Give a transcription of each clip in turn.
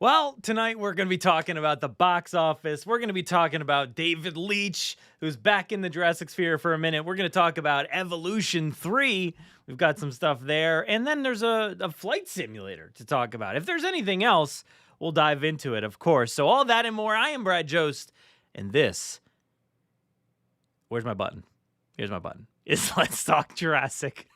Well, tonight we're going to be talking about the box office. We're going to be talking about David Leitch, who's back in the Jurassic sphere for a minute. We're going to talk about Evolution 3. We've got some stuff there. And then there's a flight simulator to talk about. If there's anything else, we'll dive into it, of course. So all that and more. I am Brad Jost, and this... Where's my button? Here's my button. It's Let's Talk Jurassic.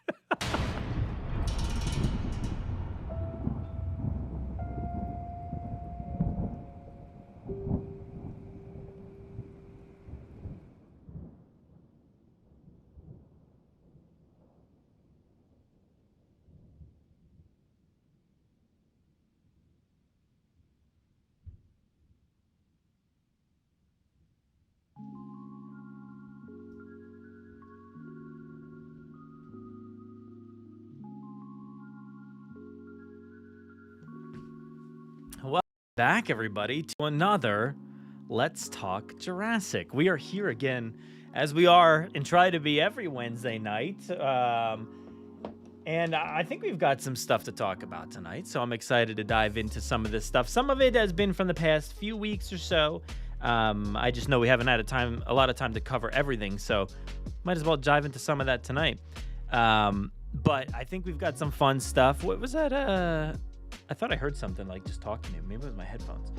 Back, everybody, to another Let's Talk Jurassic. We are here again, as we are and try to be every Wednesday night. And I think we've got some stuff to talk about tonight, so I'm excited to dive into some of this stuff. Some of it has been from the past few weeks or so. I just know we haven't had a lot of time to cover everything, so might as well dive into some of that tonight. But I think we've got some fun stuff. What was that? I thought I heard something like just talking to me. Maybe it was my headphones.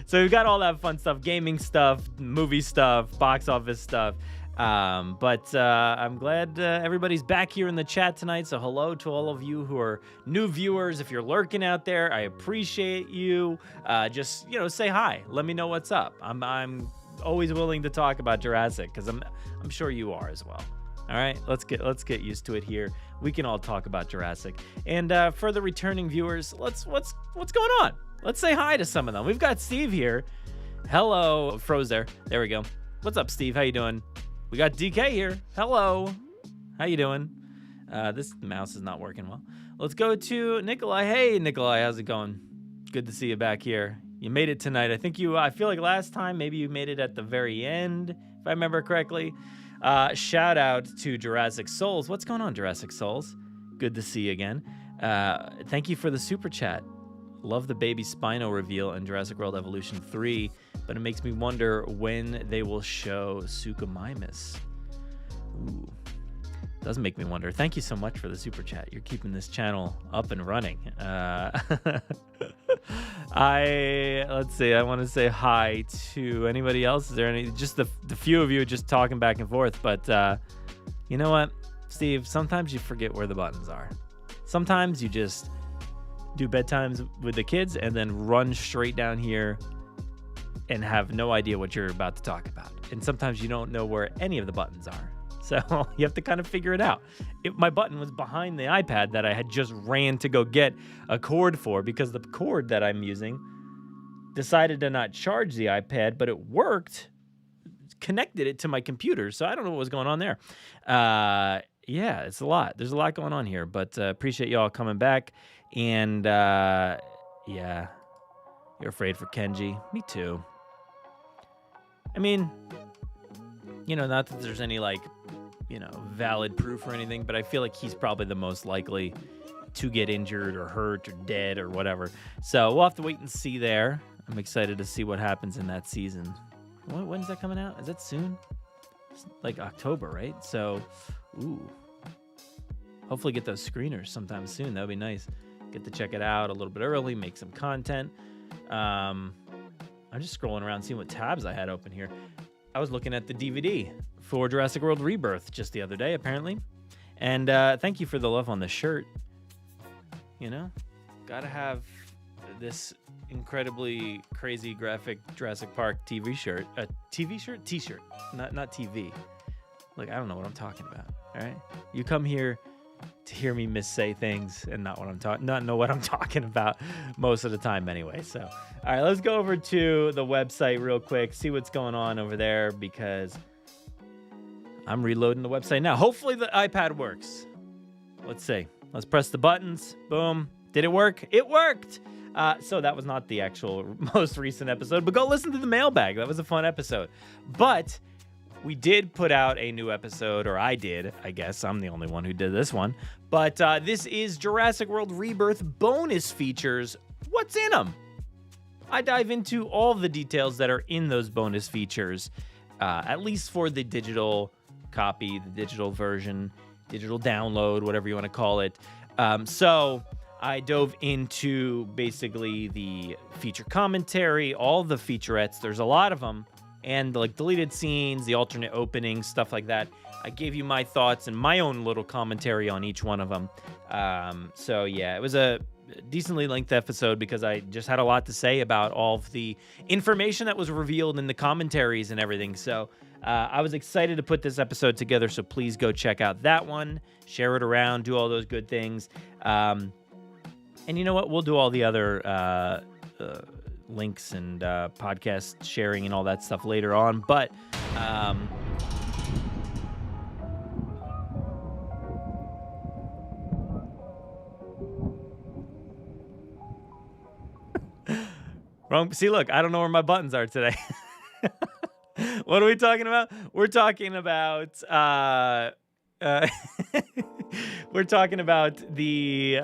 So we've got all that fun stuff, gaming stuff, movie stuff, box office stuff. I'm glad everybody's back here in the chat tonight. So hello to all of you who are new viewers. If you're lurking out there, I appreciate you. Just, say hi. Let me know what's up. I'm always willing to talk about Jurassic because I'm sure you are as well. All right, let's get used to it here. We can all talk about Jurassic. And for the returning viewers, what's going on? Let's say hi to some of them. We've got Steve here. Hello, froze there. There we go. What's up, Steve? How you doing? We got DK here. Hello. How you doing? This mouse is not working well. Let's go to Nikolai. Hey, Nikolai, how's it going? Good to see you back here. You made it tonight. I feel like last time maybe you made it at the very end, if I remember correctly. Shout out to Jurassic Souls. What's going on, Jurassic Souls? Good to see you again. Thank you for the super chat. Love the baby Spino reveal in Jurassic World Evolution 3, but it makes me wonder when they will show Suchomimus. Ooh, doesn't make me wonder. Thank you so much for the super chat. You're keeping this channel up and running. Let's see. I want to say hi to anybody else. Is there any? Just the few of you just talking back and forth. But you know what, Steve? Sometimes you forget where the buttons are. Sometimes you just do bedtimes with the kids and then run straight down here and have no idea what you're about to talk about. And sometimes you don't know where any of the buttons are. So you have to kind of figure it out. My button was behind the iPad that I had just ran to go get a cord for because the cord that I'm using decided to not charge the iPad, but it worked, connected it to my computer. So I don't know what was going on there. Yeah, it's a lot. There's a lot going on here, but appreciate y'all coming back. And yeah, you're afraid for Kenji. Me too. I mean, not that there's any valid proof or anything, but I feel like he's probably the most likely to get injured or hurt or dead or whatever. So we'll have to wait and see there. I'm excited to see what happens in that season. When's that coming out? Is that soon? It's like October, right? So, ooh. Hopefully get those screeners sometime soon. That would be nice. Get to check it out a little bit early, make some content. I'm just scrolling around seeing what tabs I had open here. I was looking at the DVD for Jurassic World Rebirth just the other day, apparently. And thank you for the love on the shirt. Gotta have this incredibly crazy graphic Jurassic Park TV shirt. A TV shirt? T-shirt. Not TV. Like, I don't know what I'm talking about, all right? You come here to hear me missay things and not know what I'm talking about most of the time anyway. So, all right, let's go over to the website real quick, see what's going on over there because I'm reloading the website now. Hopefully the iPad works. Let's see. Let's press the buttons. Boom. Did it work? It worked. So that was not the actual most recent episode, but go listen to the mailbag. That was a fun episode. But we did put out a new episode, or I did. I guess I'm the only one who did this one. But this is Jurassic World Rebirth bonus features. What's in them? I dive into all the details that are in those bonus features, at least for the digital copy, the digital version, digital download, whatever you want to call it. So I dove into basically the feature commentary, all the featurettes. There's a lot of them. And like deleted scenes, the alternate openings, stuff like that. I gave you my thoughts and my own little commentary on each one of them. So yeah, it was a decently length episode because I just had a lot to say about all of the information that was revealed in the commentaries and everything. So I was excited to put this episode together. So please go check out that one, share it around, do all those good things. And you know what? We'll do all the other links and podcast sharing and all that stuff later on. But wrong. See, look, I don't know where my buttons are today. What are we talking about? We're talking about we're talking about the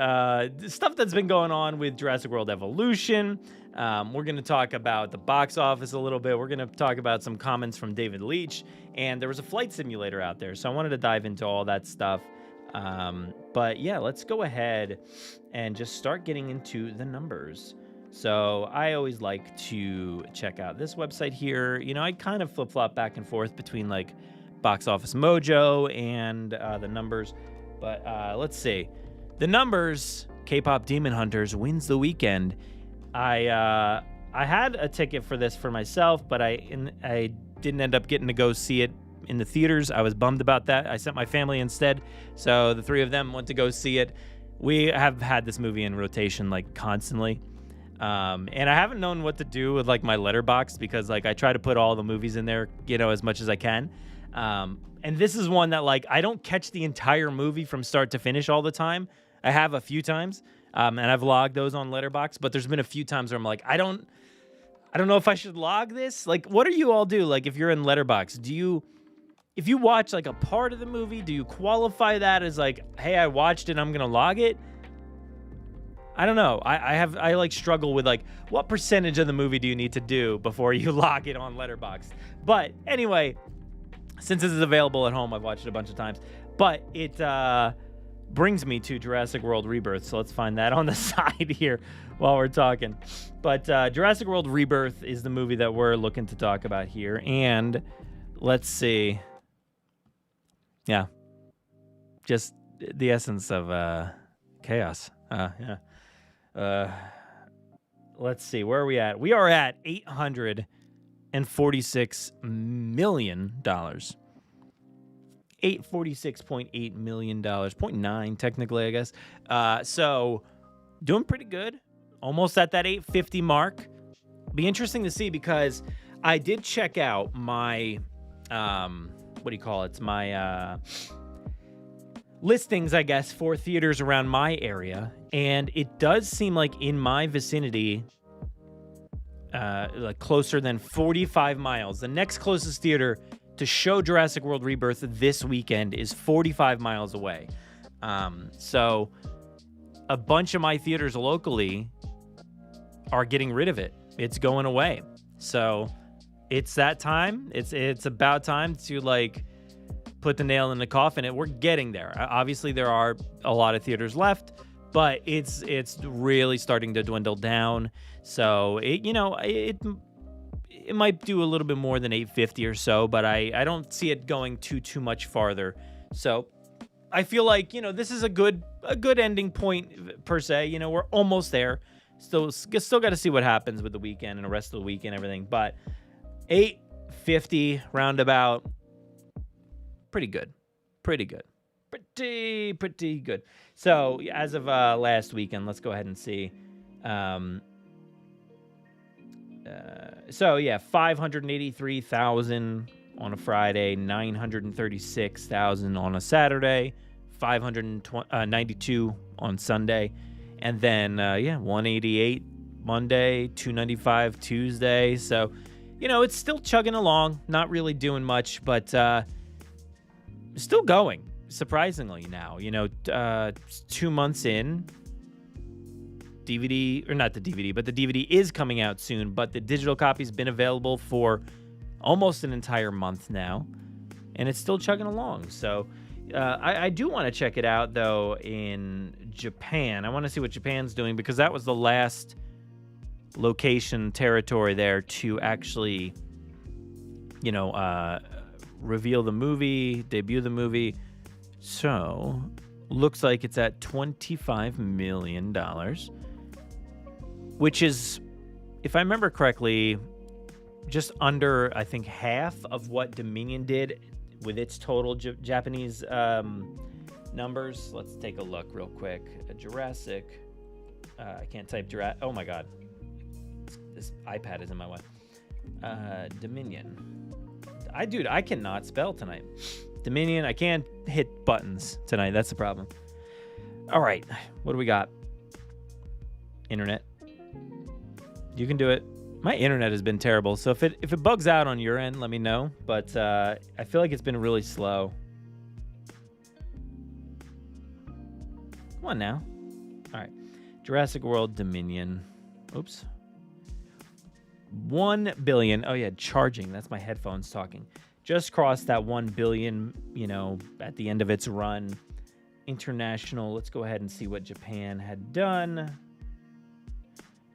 stuff that's been going on with Jurassic World Evolution. We're going to talk about the box office a little bit. We're going to talk about some comments from David Leitch. And there was a flight simulator out there, so I wanted to dive into all that stuff. But yeah, let's go ahead and just start getting into the numbers. So I always like to check out this website here. You know, I kind of flip-flop back and forth between like Box Office Mojo and the numbers. But let's see. The numbers, K-Pop Demon Hunters wins the weekend. I had a ticket for this for myself, but I didn't end up getting to go see it in the theaters. I was bummed about that. I sent my family instead. So the three of them went to go see it. We have had this movie in rotation like constantly. And I haven't known what to do with like my letterbox because like I try to put all the movies in there, you know, as much as I can. And this is one that like I don't catch the entire movie from start to finish all the time. I have a few times, and I've logged those on Letterboxd, but there's been a few times where I'm like, I don't know if I should log this. Like, what do you all do? Like, if you're in Letterboxd, if you watch like a part of the movie, do you qualify that as like, hey, I watched it, I'm gonna log it? I don't know. I like struggle with like what percentage of the movie do you need to do before you log it on Letterboxd. But anyway, since this is available at home, I've watched it a bunch of times. But it brings me to Jurassic World Rebirth. So let's find that on the side here while we're talking. But Jurassic World Rebirth is the movie that we're looking to talk about here. And let's see. Yeah. Just the essence of chaos. Yeah. Let's see, where are we at? We are at $846 million. $846.8 million. 0.9 technically, I guess. So doing pretty good. Almost at that 850 mark. Be interesting to see because I did check out my my listings, I guess, for theaters around my area, and it does seem like in my vicinity, like closer than 45 miles, the next closest theater to show Jurassic World Rebirth this weekend is 45 miles away. So a bunch of my theaters locally are getting rid of it. It's going away. So it's that time. It's about time to like put the nail in the coffin. We're getting there. Obviously, there are a lot of theaters left, but it's really starting to dwindle down. So it might do a little bit more than 850 or so, but I don't see it going too much farther. So I feel like this is a good ending point per se. We're almost there. Still got to see what happens with the weekend and the rest of the week and everything. But 850 roundabout. Pretty good. Pretty good. So as of last weekend, let's go ahead and see. So yeah, 583,000 on a Friday, 936,000 on a Saturday, 592 on Sunday, and then 188 Monday, 295 Tuesday. So it's still chugging along, not really doing much, but still going, surprisingly now. 2 months in, DVD, or not the DVD, but the DVD is coming out soon, but the digital copy's been available for almost an entire month now, and it's still chugging along. So I do want to check it out, though, in Japan. I want to see what Japan's doing, because that was the last location territory there to actually, reveal the movie, debut the movie. So, looks like it's at $25 million, which is, if I remember correctly, just under, I think, half of what Dominion did with its total Japanese numbers. Let's take a look real quick. Jurassic. I can't type Jurassic. Oh my God. This iPad is in my way. Dominion. I cannot spell tonight. Dominion. I can't hit buttons tonight. That's the problem. All right. What do we got? Internet. You can do it. My internet has been terrible, so if it bugs out on your end, let me know. But I feel like it's been really slow. Come on now. All right. Jurassic World Dominion. Oops. 1 billion. Oh, yeah, charging. That's my headphones talking. Just crossed that 1 billion, at the end of its run. International. Let's go ahead and see what Japan had done.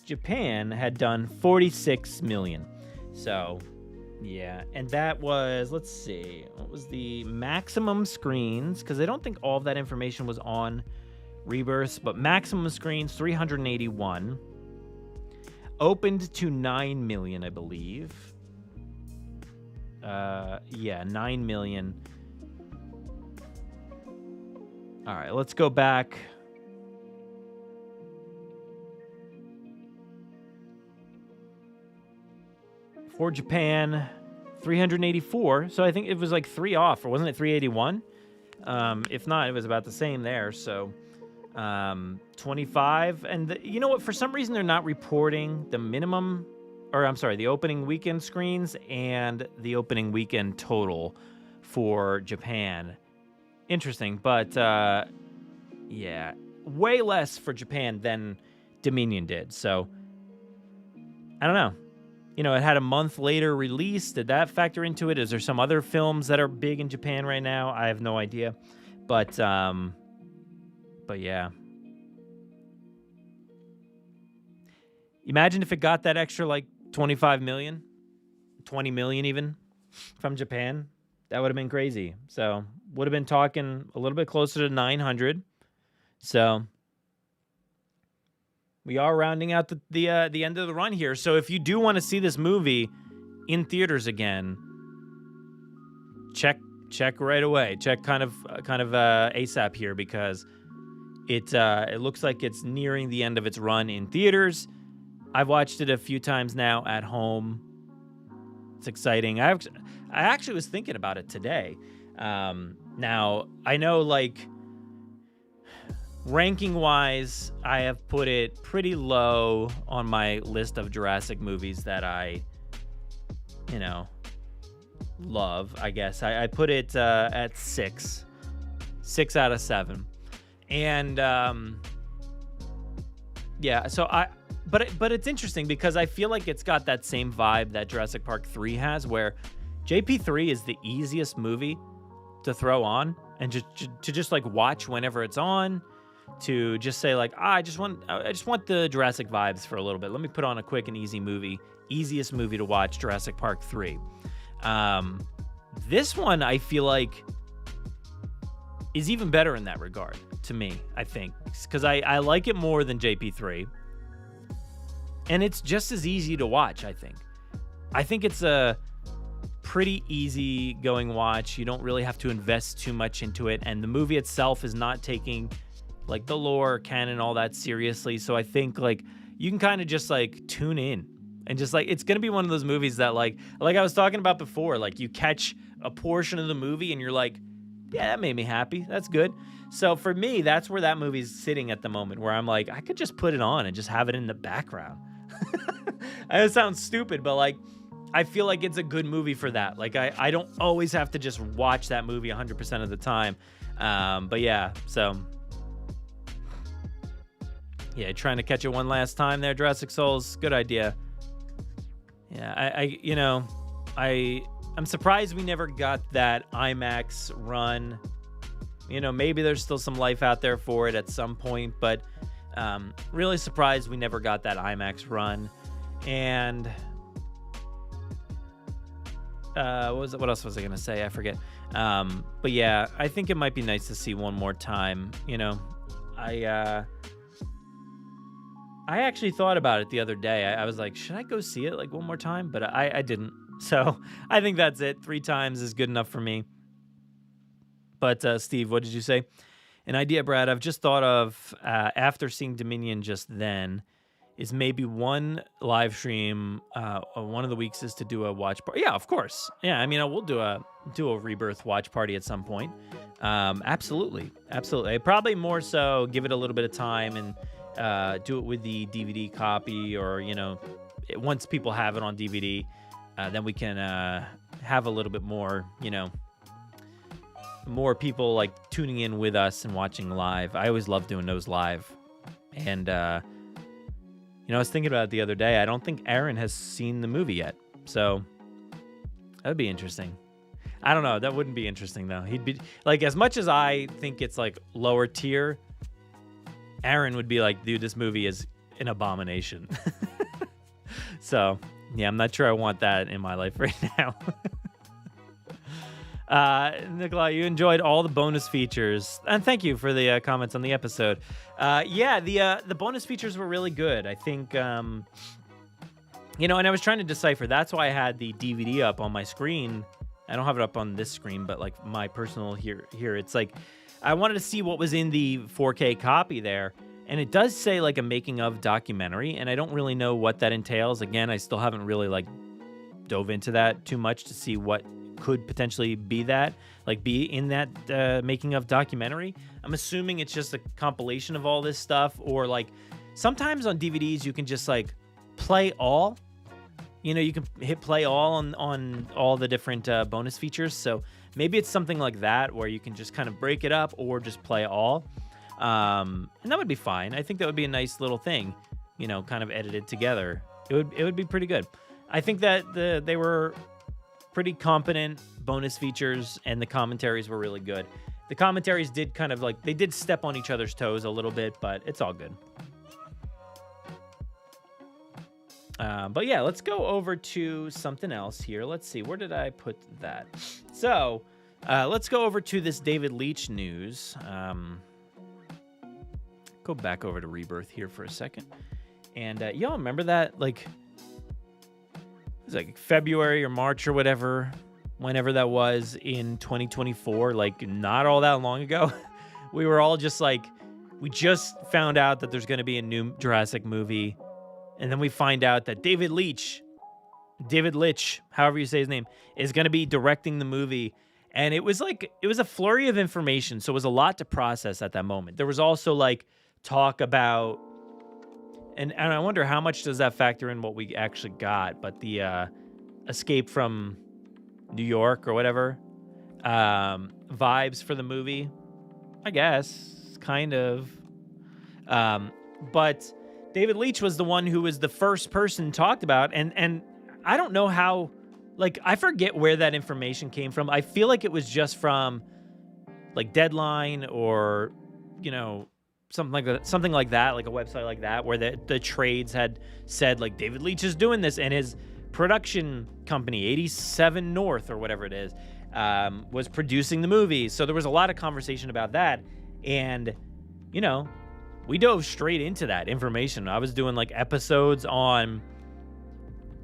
Japan had done 46 million. So, yeah. And that was, let's see, what was the maximum screens? Because I don't think all of that information was on Rebirth, but maximum screens, 381. Opened to 9 million, I believe. 9 million. All right, let's go back. For Japan, 384. So I think it was like 3 off, or wasn't it 381? If not, it was about the same there. So 25. And you know what? For some reason, they're not reporting the minimum, or I'm sorry, the opening weekend screens and the opening weekend total for Japan. Interesting, but yeah, way less for Japan than Dominion did. So I don't know. It had a month later release. Did that factor into it? Is there some other films that are big in Japan right now? I have no idea. But yeah. Imagine if it got that extra, like, 25 million, 20 million even from Japan. That would have been crazy. So, would have been talking a little bit closer to 900. So, we are rounding out the end of the run here. So if you do want to see this movie in theaters again, check right away. Check kind of ASAP here, because it looks like it's nearing the end of its run in theaters. I've watched it a few times now at home. It's exciting. I actually was thinking about it today. Now I know, like, ranking wise, I have put it pretty low on my list of Jurassic movies that I, love, I guess. I put it at 6 out of 7. And yeah, so but it's interesting, because I feel like it's got that same vibe that Jurassic Park 3 has, where JP3 is the easiest movie to throw on and just like watch whenever it's on. To just say, like, I just want the Jurassic vibes for a little bit. Let me put on a quick and easy movie. Easiest movie to watch, Jurassic Park 3. This one, I feel like, is even better in that regard, to me, I think. Because I like it more than JP3. And it's just as easy to watch, I think. I think it's a pretty easy going watch. You don't really have to invest too much into it. And the movie itself is not taking, like, the lore, canon, all that seriously. So I think, like, you can kind of just, like, tune in and just, like, it's going to be one of those movies that, like I was talking about before, like, you catch a portion of the movie and you're like, yeah, that made me happy. That's good. So for me, that's where that movie's sitting at the moment, where I'm like, I could just put it on and just have it in the background. I know it sounds stupid, but, like, I feel like it's a good movie for that. Like, I don't always have to just watch that movie 100% of the time. But yeah, so yeah, trying to catch it one last time there, Jurassic Souls. Good idea. Yeah, I'm surprised we never got that IMAX run. Maybe there's still some life out there for it at some point, but really surprised we never got that IMAX run. And what else was I gonna say? I forget. But yeah, I think it might be nice to see one more time. I actually thought about it the other day. I was like, should I go see it like one more time? But I didn't. So I think that's it. 3 times is good enough for me. But Steve, what did you say? An idea, Brad, I've just thought of after seeing Dominion just then is maybe one live stream one of the weeks is to do a watch party. Yeah, of course. Yeah, I mean, we'll do a Rebirth watch party at some point. Absolutely. Probably more so give it a little bit of time and do it with the DVD copy, or once people have it on DVD, then we can have a little bit more, more people like tuning in with us and watching live. I always love doing those live. And I was thinking about it the other day. I don't think Aaron has seen the movie yet, so that would be interesting. I don't know. That wouldn't be interesting though. He'd be like, as much as I think it's like lower tier, Aaron would be like, dude, this movie is an abomination. So, yeah, I'm not sure I want that in my life right now. Nikolai, you enjoyed all the bonus features. And thank you for the comments on the episode. Yeah, the bonus features were really good. I think, and I was trying to decipher. That's why I had the DVD up on my screen. I don't have it up on this screen, but like my personal here. It's like, I wanted to see what was in the 4K copy there, and it does say like a making of documentary, and I don't really know what that entails. Again, I still haven't really like dove into that too much to see what could potentially be in that making of documentary. I'm assuming it's just a compilation of all this stuff, or like sometimes on DVDs you can just like play all. You can hit play all on all the different bonus features. So maybe it's something like that where you can just kind of break it up or just play all. And that would be fine. I think that would be a nice little thing, kind of edited together. It would be pretty good. I think that they were pretty competent bonus features, and the commentaries were really good. The commentaries did kind of like, they did step on each other's toes a little bit, but it's all good. But yeah, let's go over to something else here. Let's see, where did I put that? So, let's go over to this David Leitch news. Go back over to Rebirth here for a second. And y'all remember that, like, it was like February or March or whatever, whenever that was in 2024, like not all that long ago. We were all just like, we just found out that there's going to be a new Jurassic movie. And then we find out that David Leitch, however you say his name, is going to be directing the movie. And it was a flurry of information. So it was a lot to process at that moment. There was also like talk about, and I wonder how much does that factor in what we actually got, but the escape from New York or whatever, vibes for the movie, I guess, kind of. But David Leitch was the one who was the first person talked about, and I don't know how, like, I forget where that information came from. I feel like it was just from like Deadline or, something like that, like a website like that, where the trades had said like David Leitch is doing this, and his production company 87 North or whatever it is was producing the movie. So there was a lot of conversation about that, and we dove straight into that information. I was doing like episodes on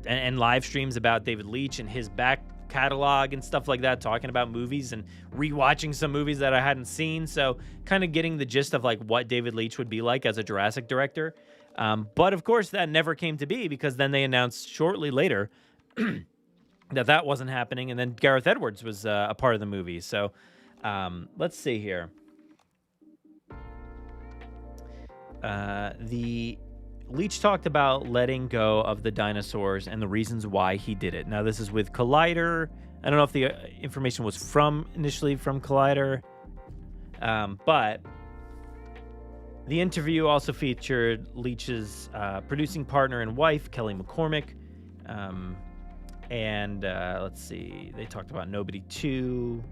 and live streams about David Leitch and his back catalog and stuff like that, talking about movies and rewatching some movies that I hadn't seen. So kind of getting the gist of like what David Leitch would be like as a Jurassic director. But of course that never came to be, because then they announced shortly later that wasn't happening. And then Gareth Edwards was a part of the movie. So let's see here. The Leach talked about letting go of the dinosaurs and the reasons why he did it. Now, this is with Collider. I don't know if the information was initially from Collider, but the interview also featured Leach's producing partner and wife, Kelly McCormick. And let's see, they talked about Nobody 2.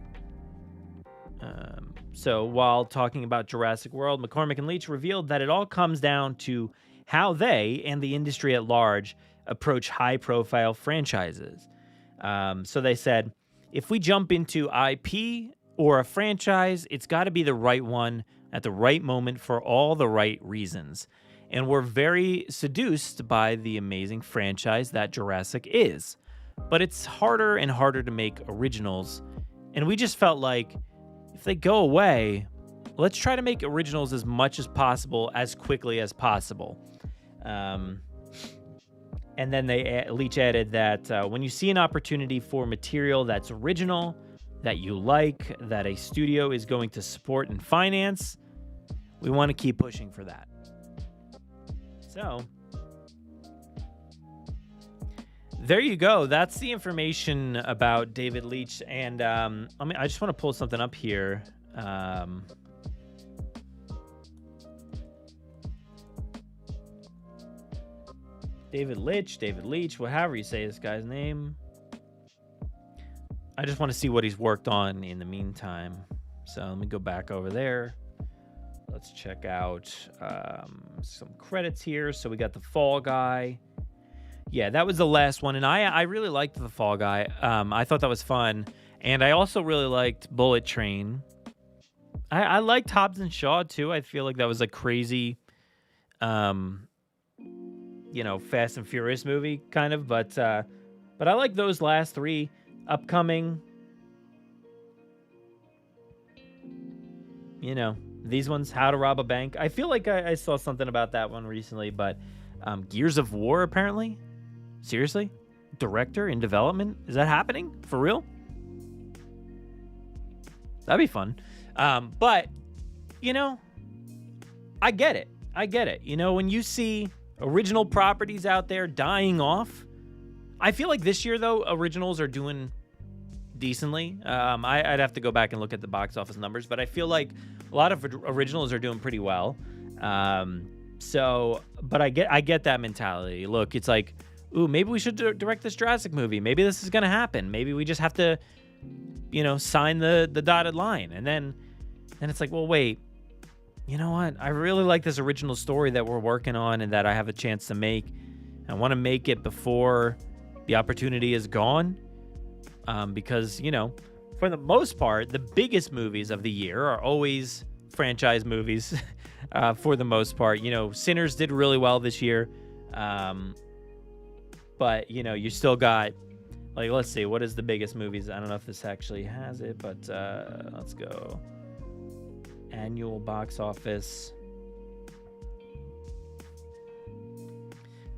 So while talking about Jurassic World, McCormick and Leach revealed that it all comes down to how they and the industry at large approach high-profile franchises. So they said, if we jump into IP or a franchise, it's got to be the right one at the right moment for all the right reasons. And we're very seduced by the amazing franchise that Jurassic is. But it's harder and harder to make originals. And we just felt like if they go away, let's try to make originals as much as possible, as quickly as possible. And then Leach added that when you see an opportunity for material that's original, that you like, that a studio is going to support and finance, we want to keep pushing for that. So there you go. That's the information about David Leach. And I just want to pull something up here. David Leach, however you say this guy's name. I just want to see what he's worked on in the meantime. So let me go back over there. Let's check out some credits here. So we got The Fall Guy. Yeah, that was the last one. And I really liked The Fall Guy. I thought that was fun. And I also really liked Bullet Train. I liked Hobbs and Shaw, too. I feel like that was a crazy, Fast and Furious movie, kind of. But I like those last three upcoming. These ones, How to Rob a Bank. I feel like I saw something about that one recently, but Gears of War, apparently. Seriously? Director in development? Is that happening? For real? That'd be fun. But, I get it. When you see original properties out there dying off, I feel like this year, though, originals are doing decently. I'd have to go back and look at the box office numbers, but I feel like a lot of originals are doing pretty well. But I get that mentality. Look, it's like, ooh, maybe we should direct this Jurassic movie. Maybe this is going to happen. Maybe we just have to, sign the dotted line. And then it's like, well, wait, you know what? I really like this original story that we're working on and that I have a chance to make. I want to make it before the opportunity is gone. Because, for the most part, the biggest movies of the year are always franchise movies for the most part. Sinners did really well this year. But, you still got, like, let's see, what is the biggest movies? I don't know if this actually has it, but let's go. Annual box office.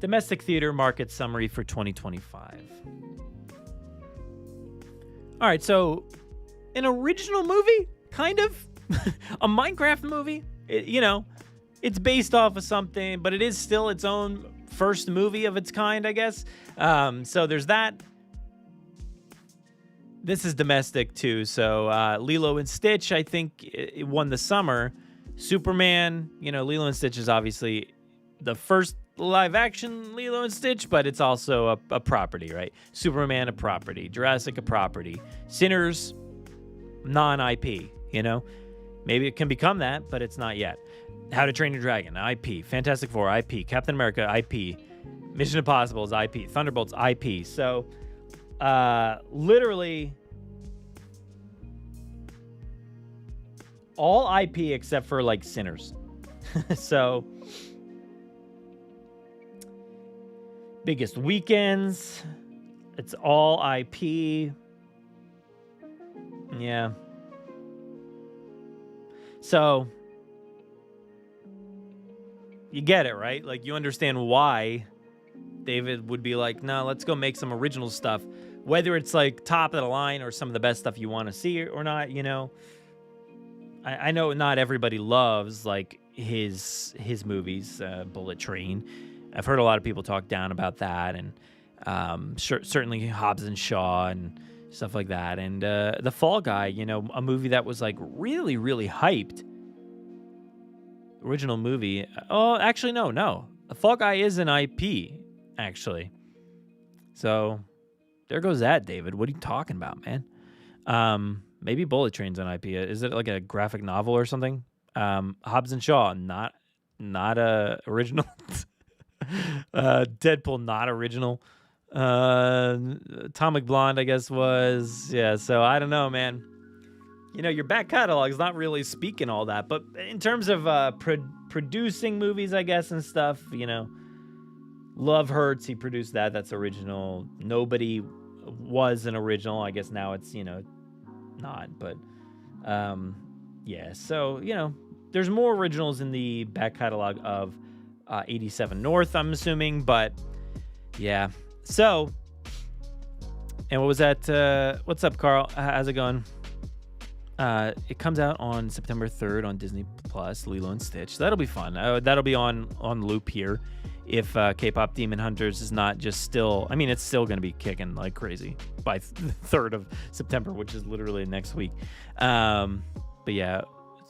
Domestic theater market summary for 2025. All right, so an original movie, kind of. A Minecraft movie. It's based off of something, but it is still its own first movie of its kind, I guess. So there's that. This is domestic, too. So Lilo and Stitch, I think, it won the summer. Superman, Lilo and Stitch is obviously the first live-action Lilo and Stitch, but it's also a property, right? Superman, a property. Jurassic, a property. Sinners, non-IP, Maybe it can become that, but it's not yet. How to Train Your Dragon, IP. Fantastic Four, IP. Captain America, IP. Mission Impossible is IP. Thunderbolts, IP. So, literally, all IP except for, like, Sinners. So, biggest weekends. It's all IP. Yeah. So, you get it, right? Like, you understand why David would be like, no, let's go make some original stuff. Whether it's, like, top of the line or some of the best stuff you want to see or not, I know not everybody loves, like, his movies, Bullet Train. I've heard a lot of people talk down about that, and certainly Hobbs and Shaw and stuff like that. And The Fall Guy, you know, a movie that was like really, really hyped. Original movie. Oh, actually, no. The Fall Guy is an IP, actually. So there goes that, David. What are you talking about, man? Maybe Bullet Train's an IP. Is it like a graphic novel or something? Hobbs and Shaw, not original. Deadpool, not original. Atomic Blonde, I guess, was. Yeah, so I don't know, man. You know, your back catalog is not really speaking all that. But in terms of producing movies, I guess, and stuff, you know, Love Hurts, he produced that. That's original. Nobody was an original. I guess now it's, you know, not. But, yeah. So, you know, there's more originals in the back catalog of 87 North, I'm assuming. But, yeah. So, and what was that? What's up, Carl? How's it going? It comes out on September 3rd on Disney Plus, Lilo and Stitch. That'll be fun. That'll be on loop here. If K-Pop Demon Hunters is not just still, I mean, it's still going to be kicking like crazy by the 3rd of September, which is literally next week. But yeah,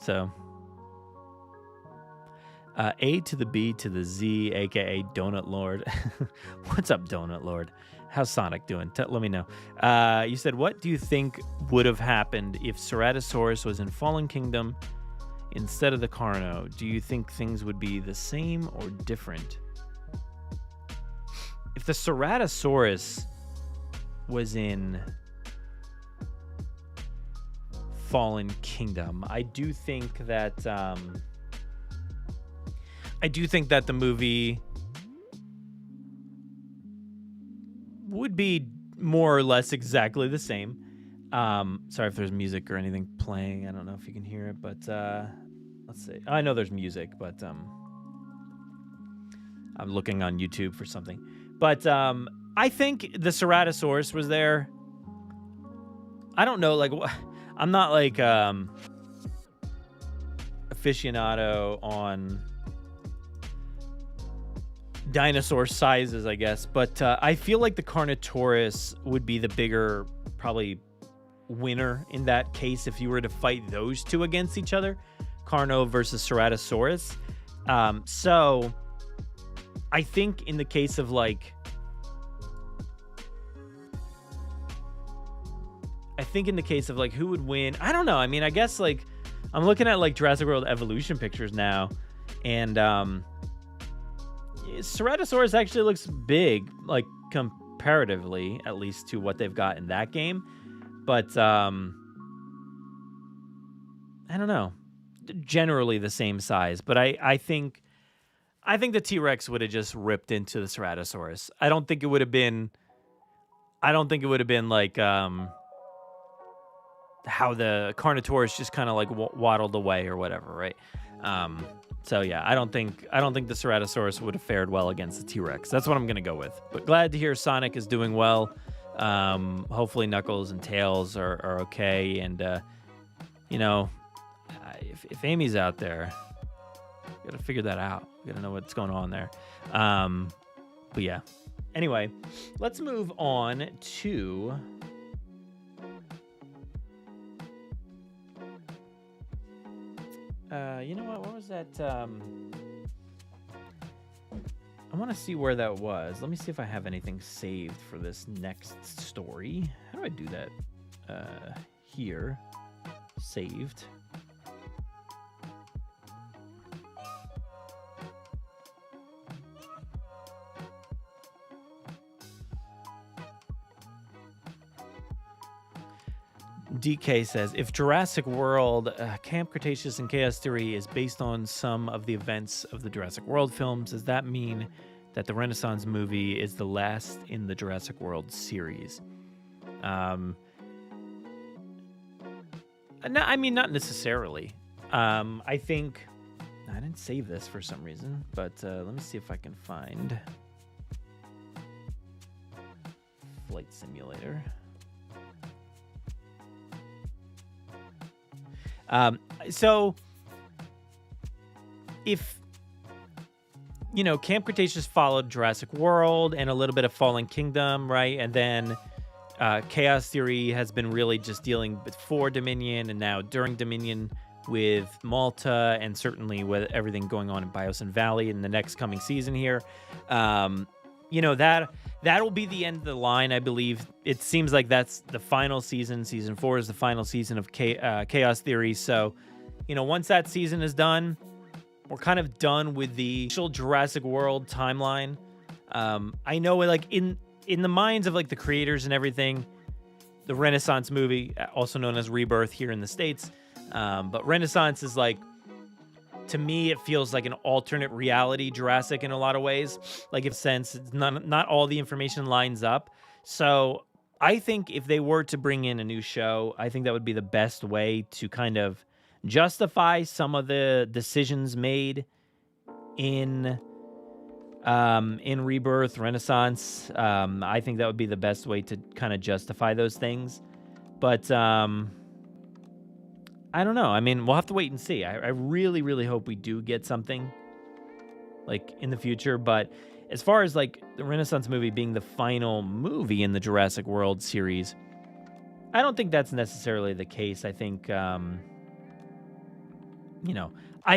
so A to the B to the Z, aka Donut Lord. What's up, Donut Lord? How's Sonic doing? Let me know. You said, what do you think would have happened if Ceratosaurus was in Fallen Kingdom instead of the Carno? Do you think things would be the same or different? If the Ceratosaurus was in Fallen Kingdom, I do think that the movie would be more or less exactly the same. Sorry if there's music or anything playing. I don't know if you can hear it, but let's see. I know there's music, but I'm looking on YouTube for something. But I think the Ceratosaurus was there. I don't know, like, I'm not like aficionado on dinosaur sizes, I guess, but I feel like the Carnotaurus would be the bigger, probably, winner in that case if you were to fight those two against each other, Carno versus Ceratosaurus. So I think in the case of like, who would win, I don't know. I mean, I guess like I'm looking at like Jurassic World Evolution pictures now, and Ceratosaurus actually looks big, like comparatively, at least to what they've got in that game. But I don't know. Generally the same size, but I think the T-Rex would have just ripped into the Ceratosaurus. I don't think it would have been like how the Carnotaurus just kind of like waddled away or whatever, right? So yeah, I don't think the Ceratosaurus would have fared well against the T-Rex. That's what I'm gonna go with. But glad to hear Sonic is doing well. Hopefully Knuckles and Tails are okay, and you know, if Amy's out there, you gotta figure that out. You gotta know what's going on there. But yeah. Anyway, let's move on to you know what was that? I want to see where that was. Let me see if I have anything saved for this next story. How do I do that? Here. Saved. DK says, if Jurassic World, Camp Cretaceous and Chaos Theory is based on some of the events of the Jurassic World films, does that mean that the Renaissance movie is the last in the Jurassic World series? No, I mean, not necessarily. I think... I didn't save this for some reason, but let me see if I can find... Flight Simulator. So, if Camp Cretaceous followed Jurassic World and a little bit of Fallen Kingdom, right? And then Chaos Theory has been really just dealing before Dominion and now during Dominion with Malta, and certainly with everything going on in Biosyn Valley in the next coming season here. That'll be the end of the line, I believe. It seems like that's the final season. Season 4 is the final season of Chaos Theory. So, once that season is done, we're kind of done with the initial Jurassic World timeline. I know, like, in the minds of, like, the creators and everything, the Renaissance movie, also known as Rebirth here in the States, but Renaissance is, like, to me, it feels like an alternate reality Jurassic in a lot of ways. Like, in sense, it's not all the information lines up. So I think if they were to bring in a new show, I think that would be the best way to kind of justify some of the decisions made in Rebirth, Renaissance. I think that would be the best way to kind of justify those things. But I don't know. I mean, we'll have to wait and see. I really, really hope we do get something like in the future. But as far as like the Renaissance movie being the final movie in the Jurassic World series, I don't think that's necessarily the case. I think, I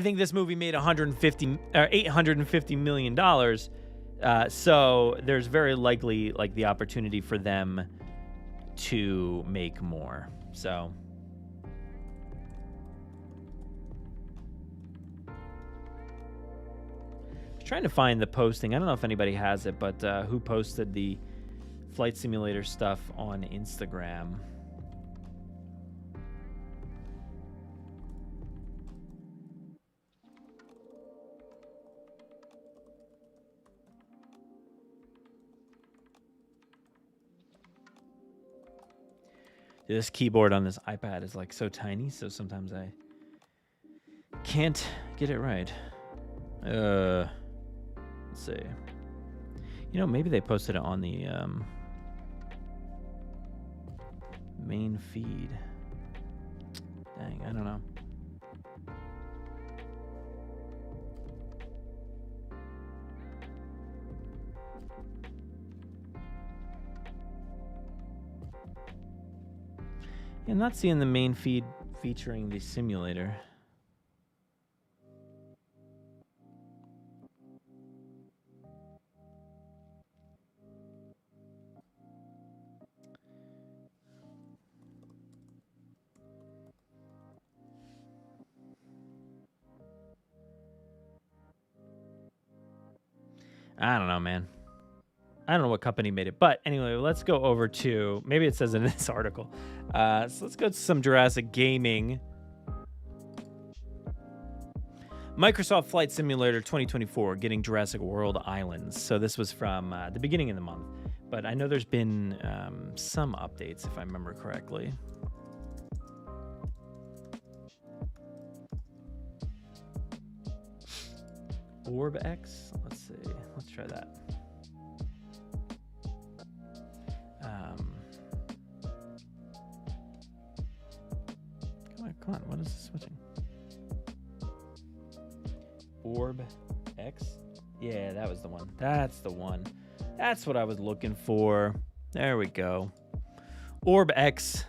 think this movie made $850 million. So there's very likely like the opportunity for them to make more. So. Trying to find the posting. I don't know if anybody has it, but who posted the flight simulator stuff on Instagram? This keyboard on this iPad is like so tiny, so sometimes I can't get it right. Let's see. Maybe they posted it on the main feed. Dang, I don't know. Yeah, I'm not seeing the main feed featuring the simulator. I don't know, man. I don't know what company made it. But anyway, let's go over to, maybe it says in this article. So let's go to some Jurassic gaming. Microsoft Flight Simulator 2024 getting Jurassic World Islands. So this was from the beginning of the month. But I know there's been some updates, if I remember correctly. Orb X? Let's see. Let's try that. Come on. What is this switching? Orb X? Yeah, that was the one. That's the one. That's what I was looking for. There we go. Orb X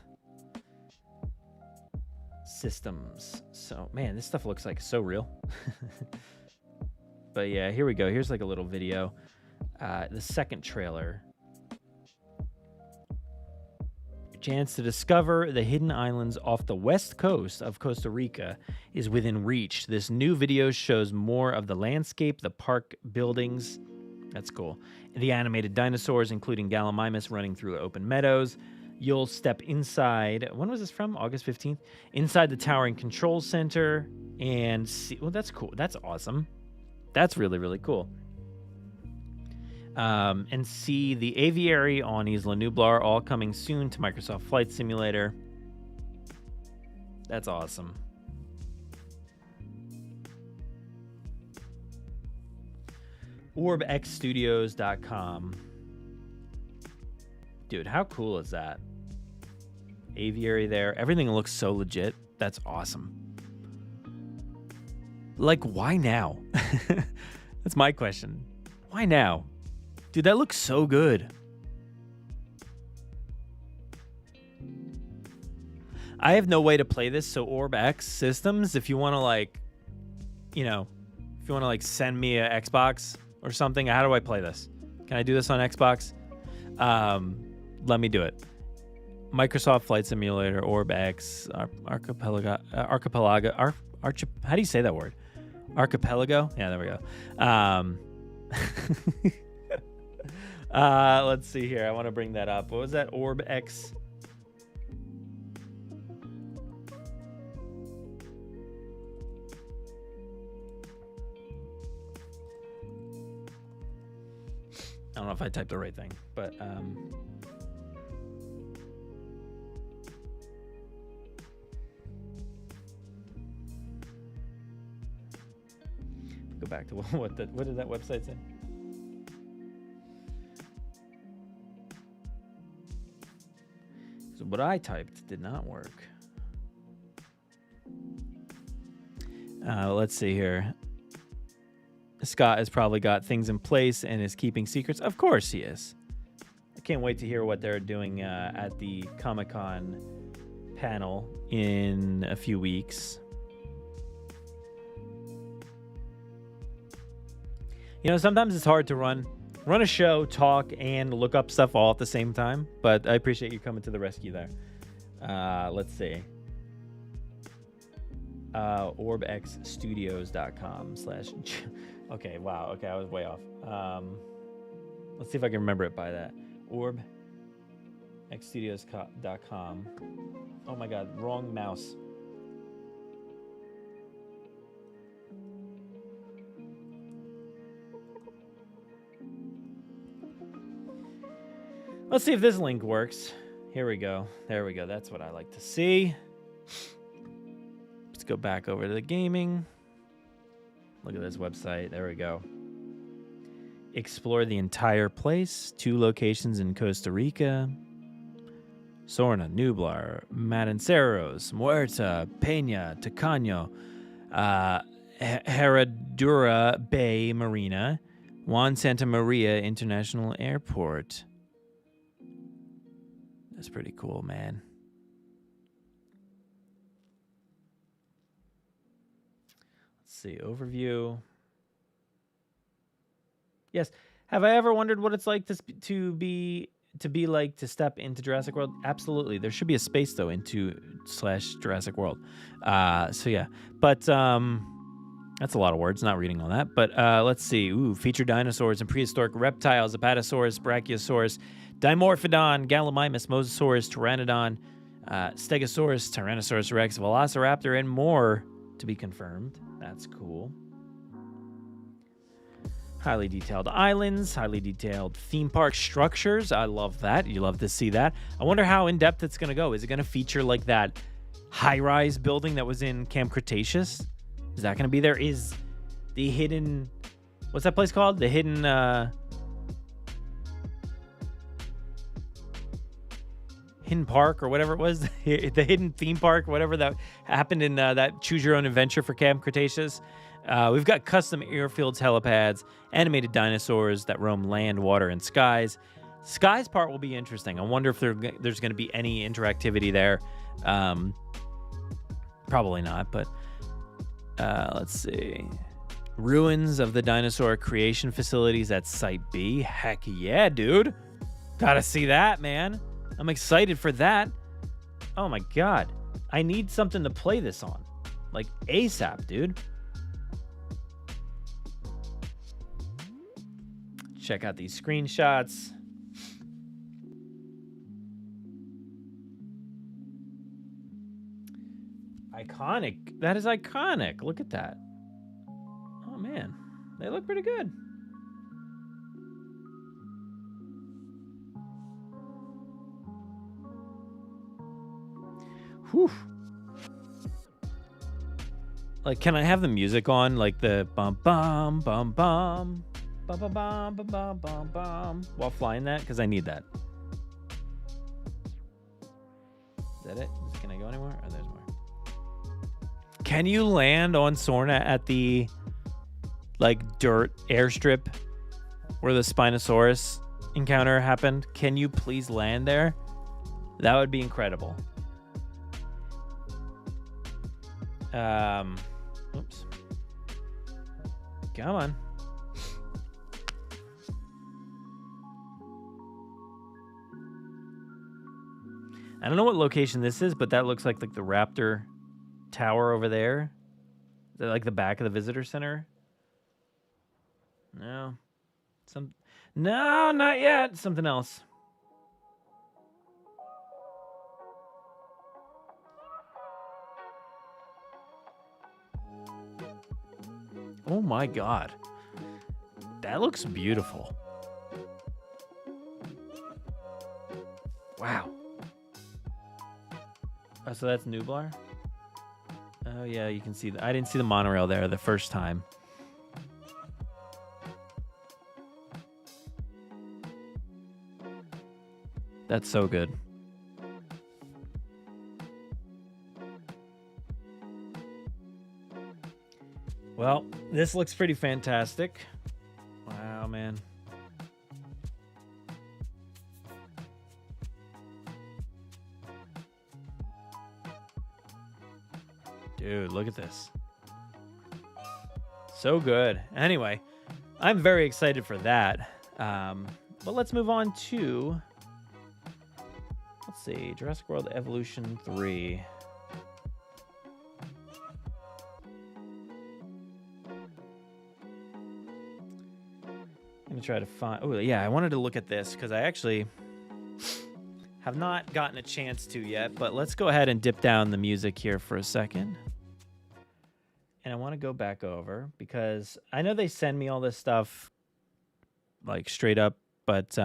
systems. So, man, this stuff looks like so real. But yeah, here we go. Here's like a little video. The second trailer. Your chance to discover the hidden islands off the west coast of Costa Rica is within reach. This new video shows more of the landscape, the park buildings. That's cool. The animated dinosaurs, including Gallimimus, running through open meadows. You'll step inside. When was this from? August 15th? Inside the towering control center and see. Well, that's cool. That's awesome. That's really, really cool. And see the aviary on Isla Nublar, all coming soon to Microsoft Flight Simulator. That's awesome. OrbXstudios.com. Dude, how cool is that? Aviary there. Everything looks so legit. That's awesome. Like, why now? That's my question. Why now? Dude, that looks so good. I have no way to play this, so OrbX Systems, if you want to send me a Xbox or something, how do I play this? Can I do this on Xbox? Let me do it. Microsoft Flight Simulator, OrbX, Archipelago, how do you say that word? Archipelago? Yeah, there we go. Let's see here. I want to bring that up. What was that? OrbX. I don't know if I typed the right thing, but go back to what did that website say? So what I typed did not work. Let's see here. Scott has probably got things in place and is keeping secrets. Of course he is. I can't wait to hear what they're doing at the Comic-Con panel in a few weeks. You know, sometimes it's hard to run a show, talk, and look up stuff all at the same time, but I appreciate you coming to the rescue there. Let's see. orbxstudios.com/ Okay, wow. Okay, I was way off. Let's see if I can remember it by that. orbxstudios.com. Oh my god, wrong mouse. Let's see if this link works. Here we go. There we go. That's what I like to see. Let's go back over to the gaming. Look at this website. There we go. Explore the entire place. 2 locations in Costa Rica. Sorna, Nublar, Matanceros, Muerta, Peña, Tacaño, Herradura Bay Marina, Juan Santa Maria International Airport. That's pretty cool, man. See, overview. Yes. Have I ever wondered what it's like to be like to step into Jurassic World? Absolutely. There should be a space though into /Jurassic World. So yeah, but that's a lot of words. Not reading all that, but let's see. Ooh, feature dinosaurs and prehistoric reptiles: Apatosaurus, Brachiosaurus, Dimorphodon, Gallimimus, Mosasaurus, Pteranodon, Stegosaurus, Tyrannosaurus Rex, Velociraptor, and more to be confirmed. That's cool. Highly detailed islands, highly detailed theme park structures. I love that. You love to see that. I wonder how in-depth it's going to go. Is it going to feature like that high-rise building that was in Camp Cretaceous? Is that going to be there? Is the hidden... What's that place called? The hidden... Hidden Park or whatever it was. The hidden theme park, whatever that happened in that Choose Your Own Adventure for Camp Cretaceous. We've got custom airfields, helipads, animated dinosaurs that roam land, water, and skies. Skies part will be interesting. I wonder if there's going to be any interactivity there. Probably not, but let's see. Ruins of the dinosaur creation facilities at Site B. Heck yeah, dude. Gotta see that, man. I'm excited for that. Oh my god. I need something to play this on. Like ASAP, dude. Check out these screenshots. Iconic. That is iconic. Look at that. Oh man. They look pretty good. Whew. Like, can I have the music on? Like the bum bum bum bum bum bum bum bum bum bum bum while flying that? Because I need that. Is that it? Can I go anywhere? Oh, there's more. Can you land on Sorna at the like dirt airstrip where the Spinosaurus encounter happened. Can you please land there? That would be incredible. Oops. Come on. I don't know what location this is, but that looks like the Raptor Tower over there. Is that like the back of the visitor center? No. No, not yet. Something else. Oh my God. That looks beautiful. Wow. Oh, so that's Nublar? Oh yeah, you can see I didn't see the monorail there the first time. That's so good. Well, this looks pretty fantastic. Wow, man. Dude, look at this. So good. Anyway, I'm very excited for that. But let's move on to... Let's see. Jurassic World Evolution 3. I'm going to try to find... Oh, yeah, I wanted to look at this because I actually have not gotten a chance to yet. But let's go ahead and dip down the music here for a second. And I want to go back over because I know they send me all this stuff like straight up, but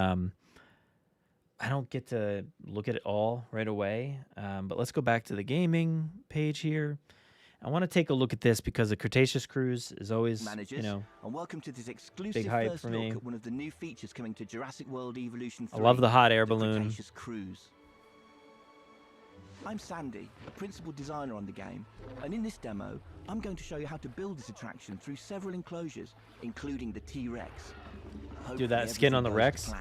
I don't get to look at it all right away. But let's go back to the gaming page here. I want to take a look at this because the Cretaceous cruise is always, Managers, and welcome to this exclusive big hype first for me. look at one of the new features coming to Jurassic World Evolution 3. I love the hot air the balloon. Cretaceous cruise. I'm Sandy, a principal designer on the game, and in this demo, I'm going to show you how to build this attraction through several enclosures, including the T-Rex. Dude, that skin on the Rex?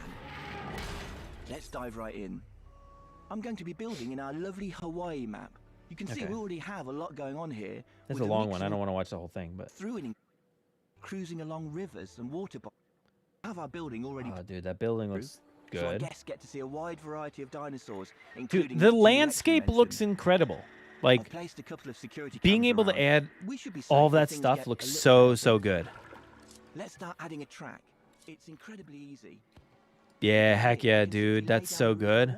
Let's dive right in. I'm going to be building in our lovely Hawaii map. You can see we already have a lot going on here. It's a long one. I don't want to watch the whole thing, but through and cruising along rivers and water bodies. Have our building already. Oh, dude, that building looks good. So our guests get to see a wide variety of dinosaurs, including dude, the landscape looks incredible. Like, placed a couple of security being able to add all that stuff looks so good. Let's start adding a track. It's incredibly easy. Yeah, heck yeah, dude. That's so good.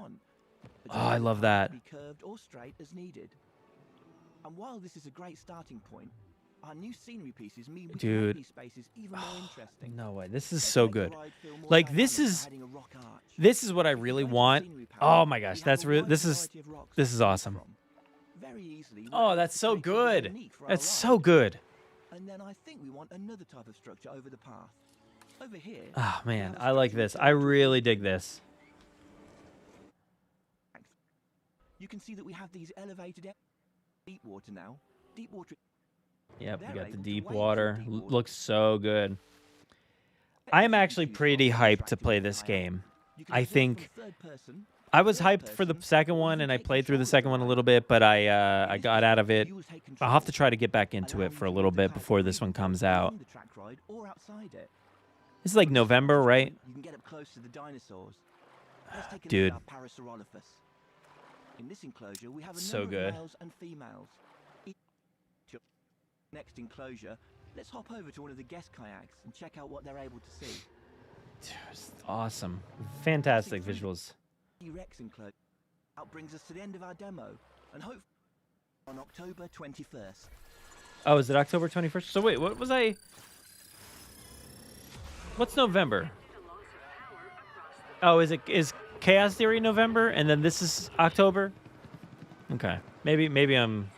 Oh, I love that. Be curved or straight as needed. And while this is a great starting point, our new scenery pieces mean we can make these spaces even more interesting. No way. This is so good. Like, this is what I really want. Oh my gosh, this is awesome. Oh, that's so good. That's so good. And then I think we want another type of structure over the path. Over here. Oh man, I like this. I really dig this. You can see that we have these elevated deep water now. Deep water. Yep, we got the deep water. Looks so good. I'm actually pretty hyped to play this game. I think I was hyped for the second one, and I played through the second one a little bit, but I got out of it. I'll have to try to get back into it for a little bit before this one comes out. This is like November, right? You can get up close to the dinosaurs. Let's take a dude. look at our Parasaurolophus. In this enclosure, we have a so number good. of males and females. Next enclosure, let's hop over to one of the guest kayaks and check out what they're able to see. Dude, it's awesome. Fantastic visuals. T-Rex enclosure. That brings us to the end of our demo, and hopefully on October 21st. Oh, is it October 21st? So wait, what was I? What's November? Oh, is Chaos Theory November, and then this is October? Okay, maybe I'm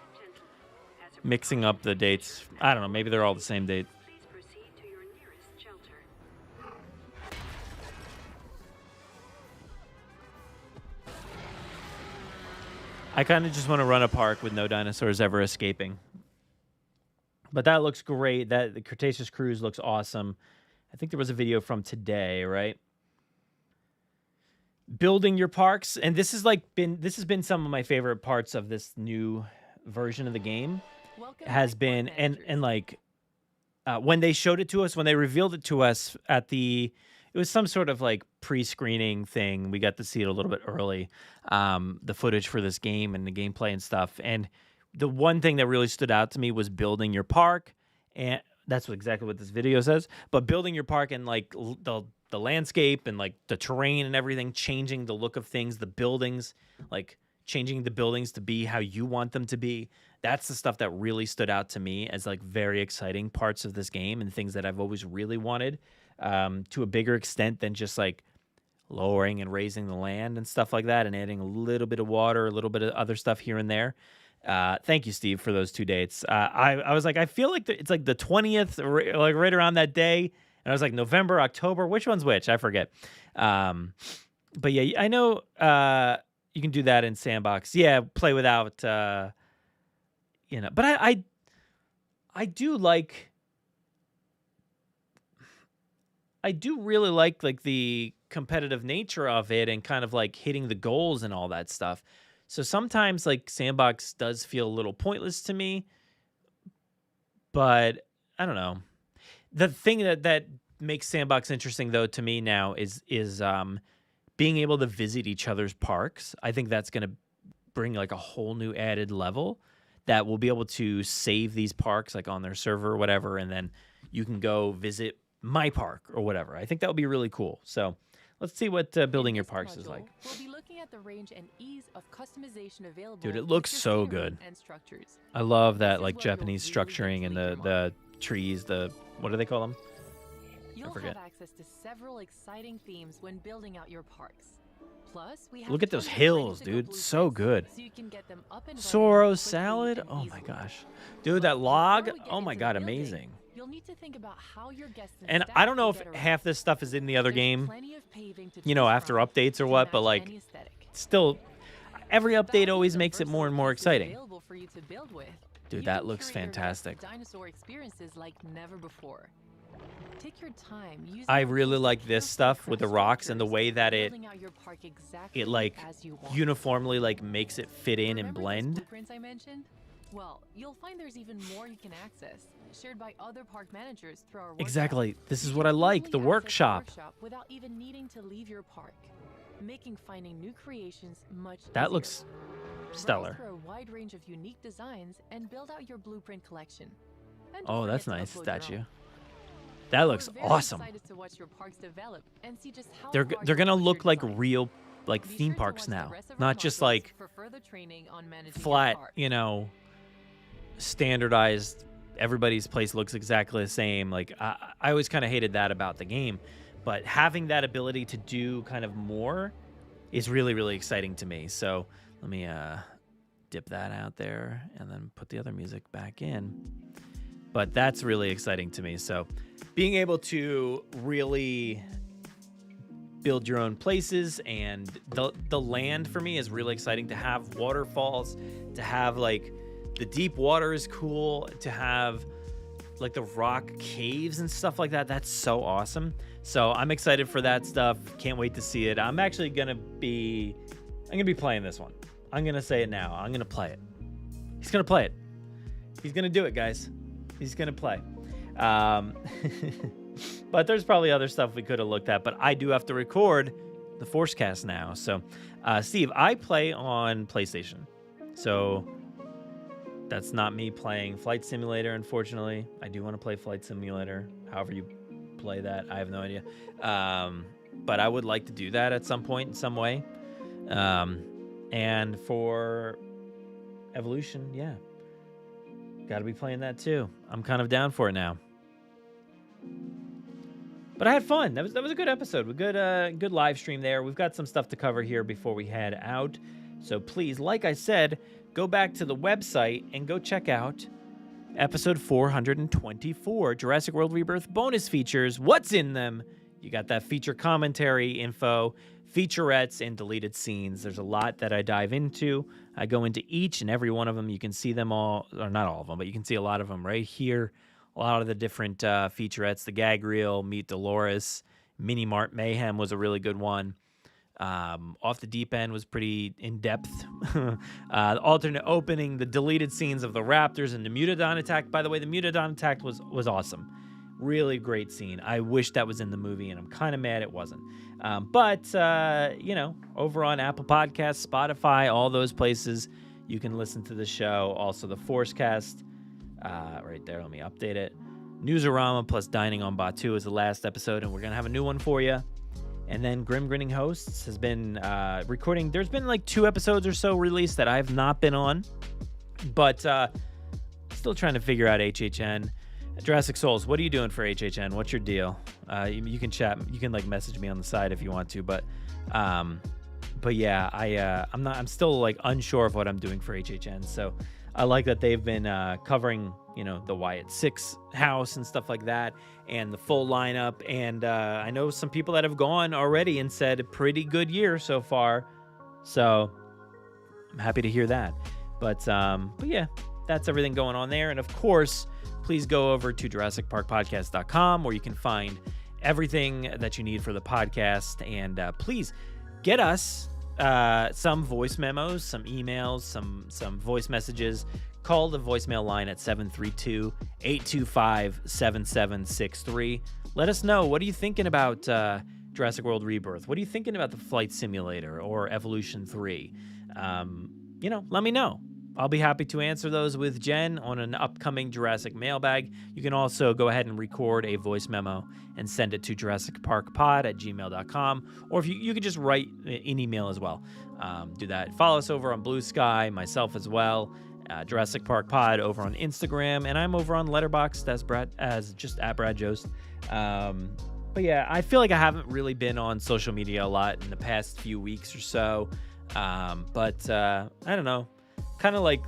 mixing up the dates. I don't know. Maybe they're all the same date. I kind of just want to run a park with no dinosaurs ever escaping. But that looks great. That the Cretaceous cruise looks awesome. I think there was a video from today, right? Building your parks, and this has been some of my favorite parts of this new version of the game. Has been when they showed it to us, when they revealed it to us it was some sort of like pre-screening thing. We got to see it a little bit early, the footage for this game and the gameplay and stuff. And the one thing that really stood out to me was building your park, and that's exactly what this video says. But building your park and like the landscape and like the terrain and everything, changing the look of things, the buildings, like changing the buildings to be how you want them to be. That's the stuff that really stood out to me as like very exciting parts of this game and things that I've always really wanted, to a bigger extent than just like lowering and raising the land and stuff like that and adding a little bit of water, a little bit of other stuff here and there. Thank you, Steve, for those 2 dates. I was like, I feel like it's like the 20th, like right around that day. And I was like, November, October, which one's which? I forget. But yeah, I know you can do that in Sandbox. Yeah, play without, but I do really like the competitive nature of it and kind of like hitting the goals and all that stuff. So sometimes like Sandbox does feel a little pointless to me, but I don't know. The thing that makes Sandbox interesting though to me now is being able to visit each other's parks. I think that's going to bring like a whole new added level that we'll be able to save these parks like on their server or whatever, and then you can go visit my park or whatever. I think that would be really cool. So let's see what building your parks is like. We'll be looking at the range and ease of customization available. Dude, it looks so good. I love that like Japanese structuring and the trees, what do they call them? You'll have access to several exciting themes when building out your parks. Plus, we have look at those hills, dude. So good. So you can get them up and Sorrow salad. Oh my gosh. Dude, that log. Oh my god, amazing. You'll need to think about how your guests and I don't know if half this stuff is in the other game, after updates or what, but like still every update always makes it more and more exciting. Dude, that looks fantastic. Dinosaur experiences like never before. Take your time. I really like this stuff with the rocks and the way that it like uniformly like makes it fit in and blend. I mentioned? Well, you'll find there's even more you can access, shared by other park managers through our workshop. Exactly. This is what I like, the workshop. Without even needing to leave your park, making finding new creations much easier. That looks stellar. Browse through a wide range of unique designs and build out your blueprint collection. Oh, that's nice statue. That looks awesome. They're gonna look like real like theme parks now, not just like flat, standardized. Everybody's place looks exactly the same. Like I always kind of hated that about the game, but having that ability to do kind of more is really, really exciting to me. So let me dip that out there and then put the other music back in. But that's really exciting to me. So being able to really build your own places, and the land for me is really exciting. To have waterfalls, to have like the deep water is cool, to have like the rock caves and stuff like that. That's so awesome. So I'm excited for that stuff. Can't wait to see it. I'm actually gonna be playing this one. I'm gonna say it now. I'm gonna play it. He's gonna play it. He's gonna do it, guys. He's gonna play. But there's probably other stuff we could have looked at, but I do have to record the Forcecast now. So, Steve, I play on PlayStation. So that's not me playing Flight Simulator, unfortunately. I do want to play Flight Simulator. However you play that, I have no idea. But I would like to do that at some point in some way. And for Evolution, yeah. Got to be playing that too. I'm kind of down for it now. But I had fun. That was a good episode. A good live stream there. We've got some stuff to cover here before we head out. So please, like I said, go back to the website and go check out episode 424, Jurassic World Rebirth bonus features. What's in them? You got that feature commentary info, featurettes, and deleted scenes. There's a lot that I dive into. I go into each and every one of them. You can see them all, or not all of them, but you can see a lot of them right here. A lot of the different featurettes, the gag reel, Meet Dolores, Mini Mart Mayhem was a really good one. Off the Deep End was pretty in-depth. The alternate opening, the deleted scenes of the Raptors and the Mutodon attack. By the way, the Mutodon attack was awesome. Really great scene. I wish that was in the movie, and I'm kind of mad it wasn't. But over on Apple Podcasts, Spotify, all those places, you can listen to the show. Also, the Forcecast, right there. Let me update it. Newsarama plus Dining on Batu is the last episode, and we're going to have a new one for you. And then Grim Grinning Hosts has been recording. There's been like 2 episodes or so released that I have not been on, but still trying to figure out HHN. Jurassic Souls, what are you doing for HHN? What's your deal? You can chat. You can like message me on the side if you want to, but yeah, I'm still like unsure of what I'm doing for HHN. So I like that they've been covering, the Wyatt 6 house and stuff like that, and the full lineup. And I know some people that have gone already and said a pretty good year so far. So I'm happy to hear that. But yeah, that's everything going on there. And of course, please go over to JurassicParkPodcast.com where you can find everything that you need for the podcast. And please get us some voice memos, some emails, some voice messages. Call the voicemail line at 732-825-7763. Let us know, what are you thinking about Jurassic World Rebirth? What are you thinking about the Flight Simulator or Evolution 3? Let me know. I'll be happy to answer those with Jen on an upcoming Jurassic mailbag. You can also go ahead and record a voice memo and send it to JurassicParkPod@gmail.com. Or if you could just write an email as well. Do that. Follow us over on Blue Sky, myself as well. Jurassic Park Pod over on Instagram, and I'm over on Letterboxd as just at Brad Jost. But yeah, I feel like I haven't really been on social media a lot in the past few weeks or so. But I don't know. Kind of like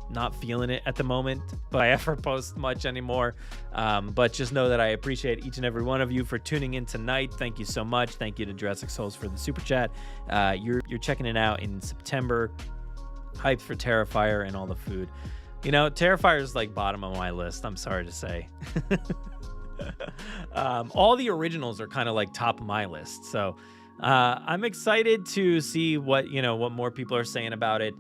not feeling it at the moment, but I ever post much anymore. But just know that I appreciate each and every one of you for tuning in tonight. Thank you so much. Thank you to Jurassic Souls for the super chat. You're checking it out in September. Hyped for Terrifier and all the food. Terrifier is like bottom of my list. I'm sorry to say. All the originals are kind of like top of my list. So I'm excited to see what more people are saying about it.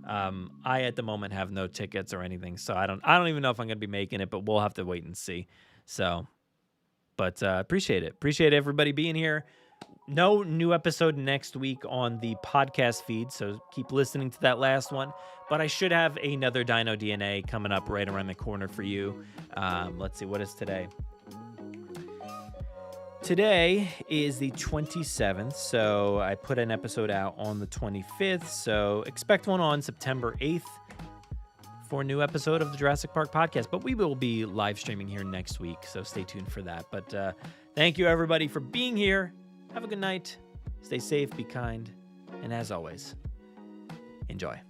I at the moment have no tickets or anything, so I don't even know if I'm gonna be making it, but we'll have to wait and see. So, but appreciate it. Appreciate everybody being here. No new episode next week on the podcast feed, so keep listening to that last one. But I should have another Dino DNA coming up right around the corner for you. Let's see, what is today? Today is the 27th, so I put an episode out on the 25th, so expect one on September 8th for a new episode of the Jurassic Park Podcast. But we will be live streaming here next week, so stay tuned for that. But thank you, everybody, for being here. Have a good night. Stay safe, be kind, and as always, enjoy.